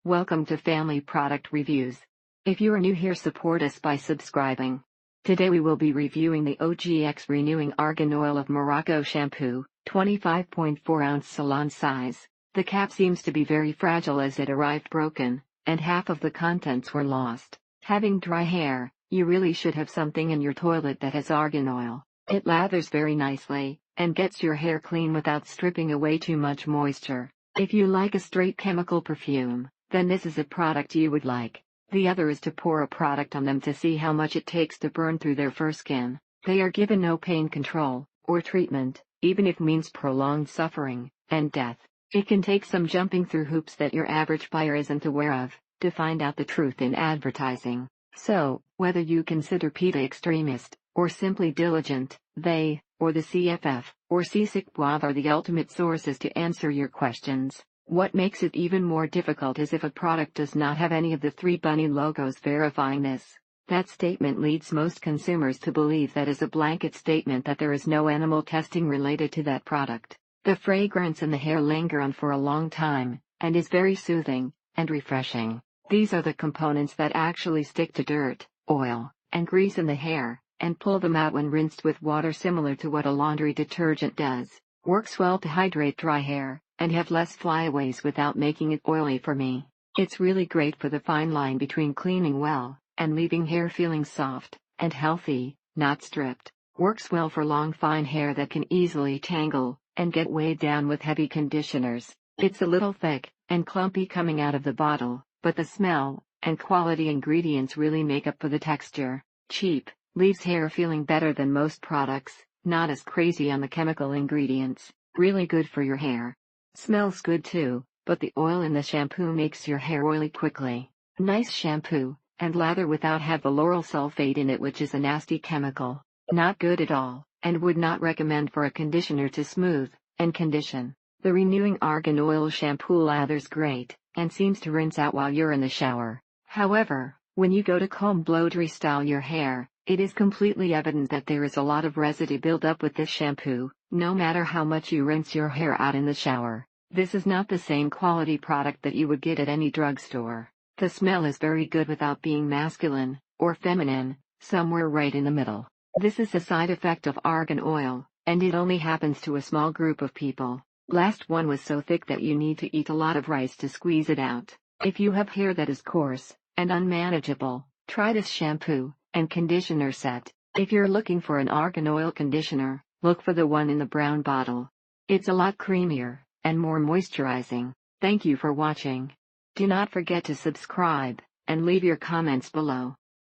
Welcome to Family Product Reviews. If you are new here, support us by subscribing. Today we will be reviewing the OGX Renewing Argan Oil of Morocco Shampoo, 25.4 ounce Salon size. The cap seems to be very fragile as it arrived broken, and half of the contents were lost. Having dry hair, you really should have something in your toilet that has argan oil. It lathers very nicely, and gets your hair clean without stripping away too much moisture. If you like a straight chemical perfume, then this is a product you would like. The other is to pour a product on them to see how much it takes to burn through their fur skin. They are given no pain control, or treatment, even if means prolonged suffering, and death. It can take some jumping through hoops that your average buyer isn't aware of, to find out the truth in advertising. So, whether you consider PETA extremist, or simply diligent, they, or the CFF, or CSIC are the ultimate sources to answer your questions. What makes it even more difficult is if a product does not have any of the 3 bunny logos verifying this. That statement leads most consumers to believe that is a blanket statement that there is no animal testing related to that product. The fragrance and the hair linger on for a long time, and is very soothing and refreshing. These are the components that actually stick to dirt, oil, and grease in the hair, and pull them out when rinsed with water, similar to what a laundry detergent does. Works well to hydrate dry hair, and have less flyaways without making it oily for me. It's really great for the fine line between cleaning well, and leaving hair feeling soft, and healthy, not stripped. Works well for long fine hair that can easily tangle, and get weighed down with heavy conditioners. It's a little thick, and clumpy coming out of the bottle, but the smell, and quality ingredients really make up for the texture. Cheap, leaves hair feeling better than most products, not as crazy on the chemical ingredients. Really good for your hair. Smells good too, but the oil in the shampoo makes your hair oily quickly. Nice shampoo, and lather without have the Loreal sulfate in it, which is a nasty chemical. Not good at all, and would not recommend for a conditioner to smooth and condition. The Renewing Argan Oil shampoo lathers great, and seems to rinse out while you're in the shower. However, when you go to comb, blow, restyle your hair, it is completely evident that there is a lot of residue buildup with this shampoo, no matter how much you rinse your hair out in the shower. This is not the same quality product that you would get at any drugstore. The smell is very good without being masculine, or feminine, somewhere right in the middle. This is a side effect of argan oil, and it only happens to a small group of people. Last one was so thick that you need to eat a lot of rice to squeeze it out. If you have hair that is coarse, and unmanageable, try this shampoo and conditioner set. If you're looking for an argan oil conditioner, look for the one in the brown bottle. It's a lot creamier, and more moisturizing. Thank you for watching. Do not forget to subscribe, and leave your comments below.